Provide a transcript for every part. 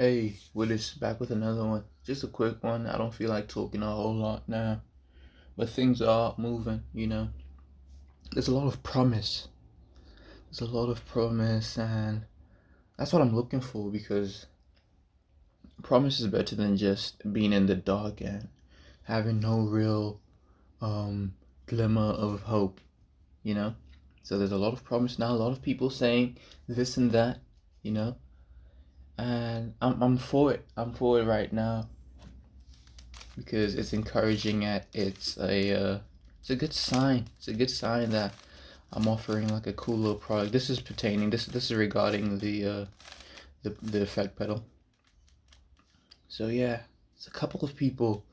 Hey, Willis back with another one. Just a quick one. I don't feel like talking a whole lot now, but things are moving. There's a lot of promise. There's a lot of promise, and that's what I'm looking for because promise is better than just being in the dark and having no real um glimmer of hope, you know? So there's a lot of promise now, a lot of people saying this and that, you know? And I'm for it. I'm for it right now because it's encouraging at it's a good sign. It's a good sign that I'm offering like a cool little product. This is regarding the effect pedal. So yeah, it's a couple of people,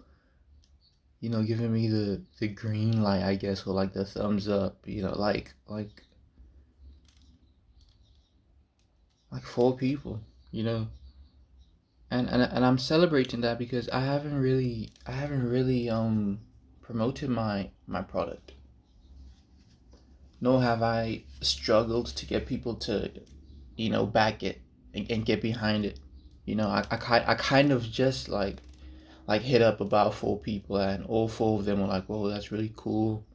giving me the green light, I guess, or like the thumbs up, like four people, you know. And I'm celebrating that because I haven't really promoted my product. Nor have I struggled to get people to, back it and get behind it. I kind of just like hit up about four people and all four of them were like, "Whoa, that's really cool."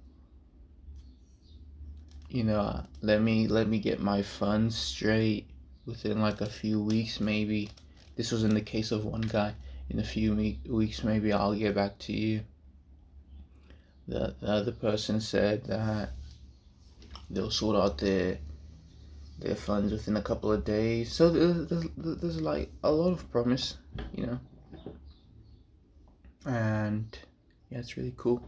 Let me get my funds straight within like a few weeks maybe. This was in the case of one guy. In a few weeks maybe I'll get back to you. The other person said that they'll sort out their funds within a couple of days. So there's like a lot of promise, you know, and yeah, it's really cool.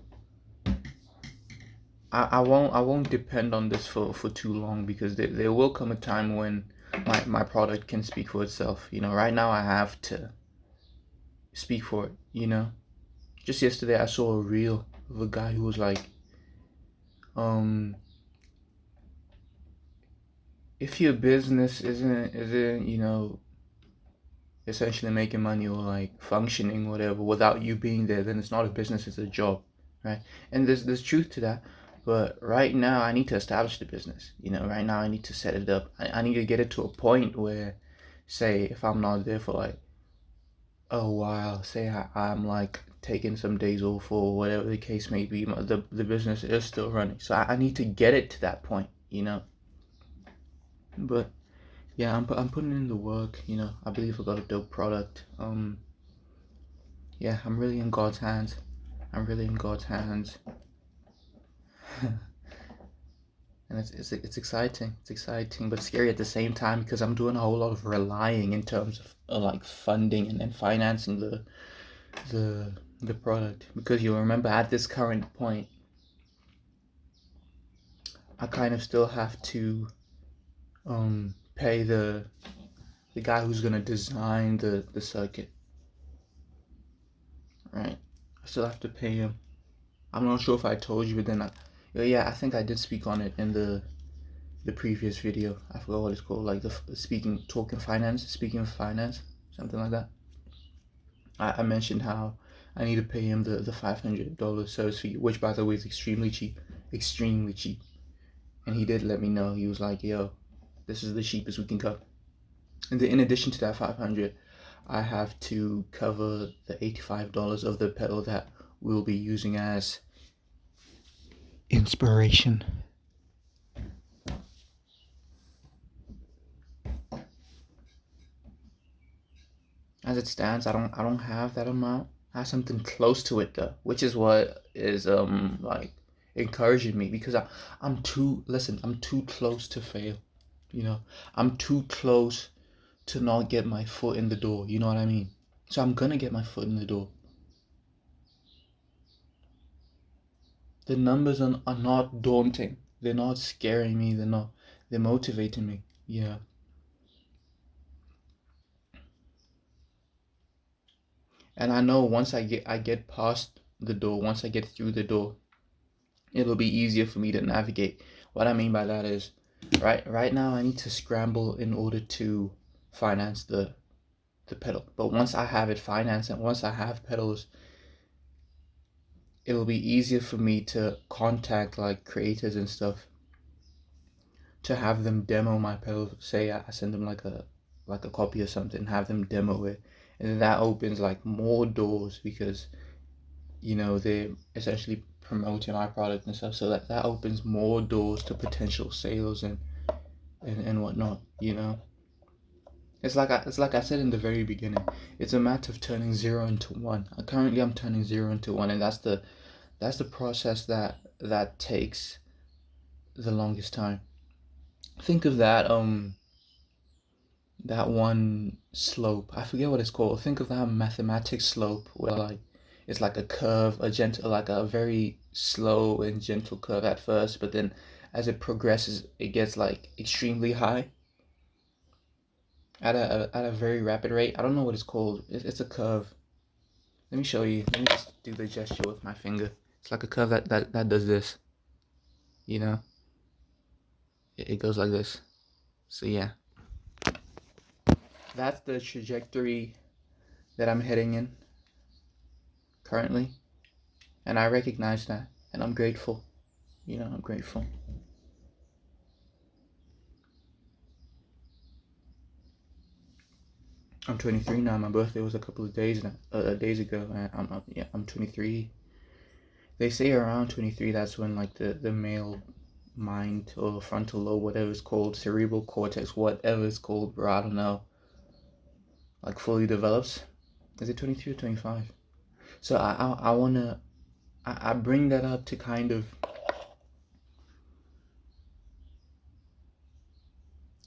I won't depend on this for too long because there will come a time when my product can speak for itself. Right now I have to speak for it. Just yesterday I saw a reel of a guy who was like, um, if your business isn't essentially making money or like functioning whatever without you being there, then it's not a business, it's a job, right? And there's truth to that. But right now I need to establish the business. Right now I need to set it up. I need to get it to a point where, say, if I'm not there for like a while, say I'm like taking some days off or whatever the case may be, the business is still running. So I need to get it to that point. But yeah, I'm putting in the work. I believe I got a dope product. Yeah, I'm really in God's hands. I'm really in God's hands. And it's exciting. It's exciting, but scary at the same time because I'm doing a whole lot of relying in terms of like funding and financing the the product. Because you'll remember at this current point, I kind of still have to pay the guy who's gonna design the circuit, right? I still have to pay him. I'm not sure if I told you, but then yeah, I think I did speak on it in the previous video. I forgot what it's called, like the speaking of finance, something like that. I mentioned how I need to pay him the $500 service fee, which by the way is extremely cheap. And he did let me know. He was like, "Yo, this is the cheapest we can go." And then in addition to that 500, I have to cover the $85 of the pedal that we'll be using as inspiration. As it stands, I don't have that amount. I have something close to it though, which is what is like encouraging me because I'm too close to fail. You know, I'm too close to not get my foot in the door. You know what I mean? So I'm gonna get my foot in the door. The numbers are not daunting. They're not scaring me. They're motivating me. Yeah. And I know once I get past the door, once I get through the door, it'll be easier for me to navigate. What I mean by that is, right now I need to scramble in order to finance the pedal. But once I have it financed and once I have pedals, it'll be easier for me to contact like creators and stuff to have them demo my pedal. Say I send them like like a copy of something, have them demo it, and then that opens like more doors because they're essentially promoting my product and stuff, so that opens more doors to potential sales and whatnot. It's like I said in the very beginning. It's a matter of turning zero into one. Currently, I'm turning zero into one, and that's the process that takes the longest time. Think of that one slope. I forget what it's called. Think of that mathematics slope where like it's like a curve, a gentle, like a very slow and gentle curve at first, but then as it progresses, it gets like extremely high at a very rapid rate. I don't know what it's called. It's a curve. Let me show you. Let me just do the gesture with my finger. It's like a curve that does this. You know, it goes like this. So yeah, that's the trajectory that I'm heading in currently, and I recognize that, and I'm grateful. I'm grateful. I'm 23 now. My birthday was a couple of days ago, and I'm 23. They say around 23, that's when like the male mind or frontal lobe, whatever it's called, cerebral cortex, whatever it's called, bro, I don't know, like fully develops. Is it 23 or 25? So I wanna I bring that up to kind of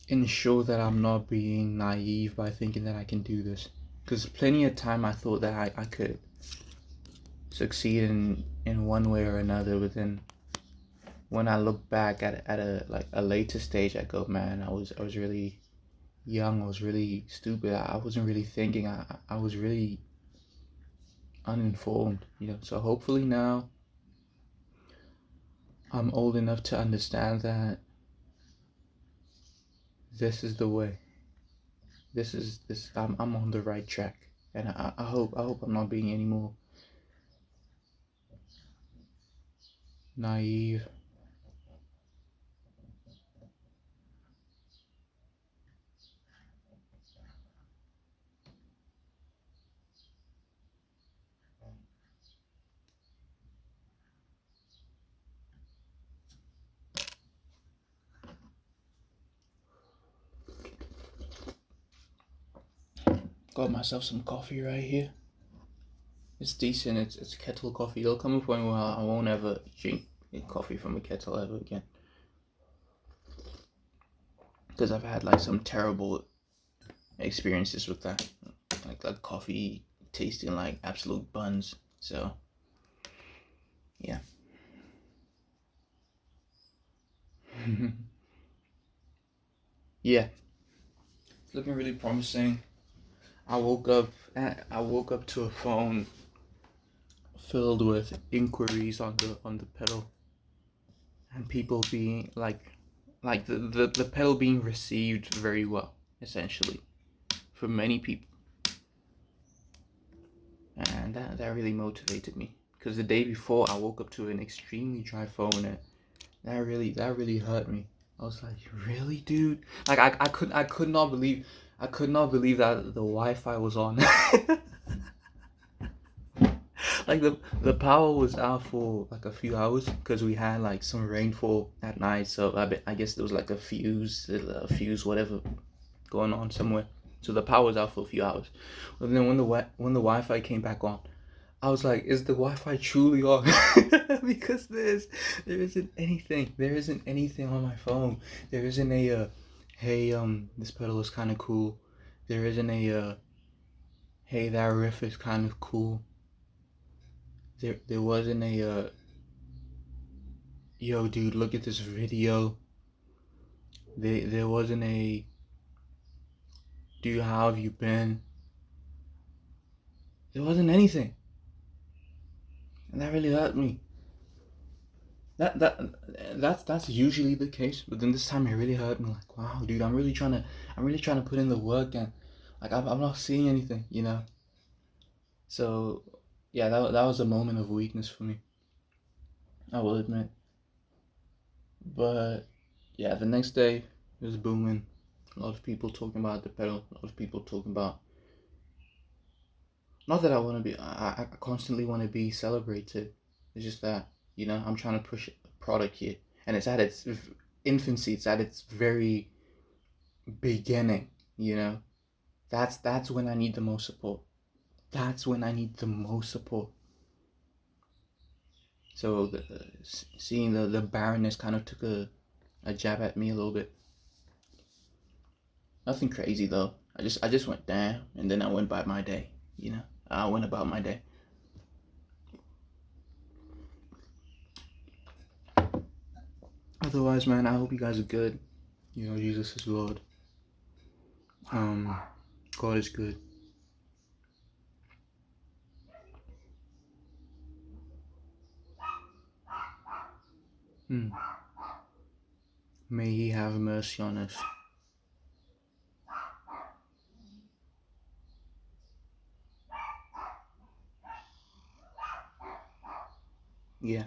ensure that I'm not being naive by thinking that I can do this. Because plenty of time I thought that I could succeed in one way or another, but then when I look back at a later stage, I go, man, I was really young. I was really stupid. I wasn't really thinking. I was really uninformed. So hopefully now I'm old enough to understand that this is the way. This. I'm on the right track, and I hope I'm not being any more naive. Got myself some coffee right here. It's decent. It's kettle coffee. There'll come a point where I won't ever drink coffee from a kettle ever again, because I've had like some terrible experiences with that, like coffee tasting like absolute buns. So yeah. Yeah, it's looking really promising. I woke up to a phone filled with inquiries on the pedal, and people being like the pedal being received very well, essentially, for many people. And that really motivated me, because the day before I woke up to an extremely dry phone, and that really hurt me. I was like, really, dude? Like I could not believe that the Wi-Fi was on. Like the power was out for like a few hours because we had like some rainfall at night. So I guess there was like a fuse, whatever, going on somewhere. So the power was out for a few hours. But then when the Wi-Fi came back on, I was like, is the Wi-Fi truly on? Because there isn't anything. There isn't anything on my phone. There isn't hey, this pedal is kind of cool. There isn't hey, that riff is kind of cool. There wasn't yo, dude, look at this video. There wasn't dude, how have you been? There wasn't anything, and that really hurt me. That's usually the case, but then this time it really hurt me. Like, wow, dude, I'm really trying to put in the work, and like I'm not seeing anything. So yeah, that was a moment of weakness for me, I will admit. But yeah, the next day it was booming. A lot of people talking about the pedal. A lot of people talking about. Not that I want to be. I constantly want to be celebrated. It's just that I'm trying to push a product here, and it's at its infancy. It's at its very beginning. That's when I need the most support. That's when I need the most support. So seeing the barrenness kind of took a jab at me a little bit. Nothing crazy though. I just went down and then I went by my day. I went about my day. Otherwise, man, I hope you guys are good. Jesus is Lord. God is good. May He have mercy on us. Yeah.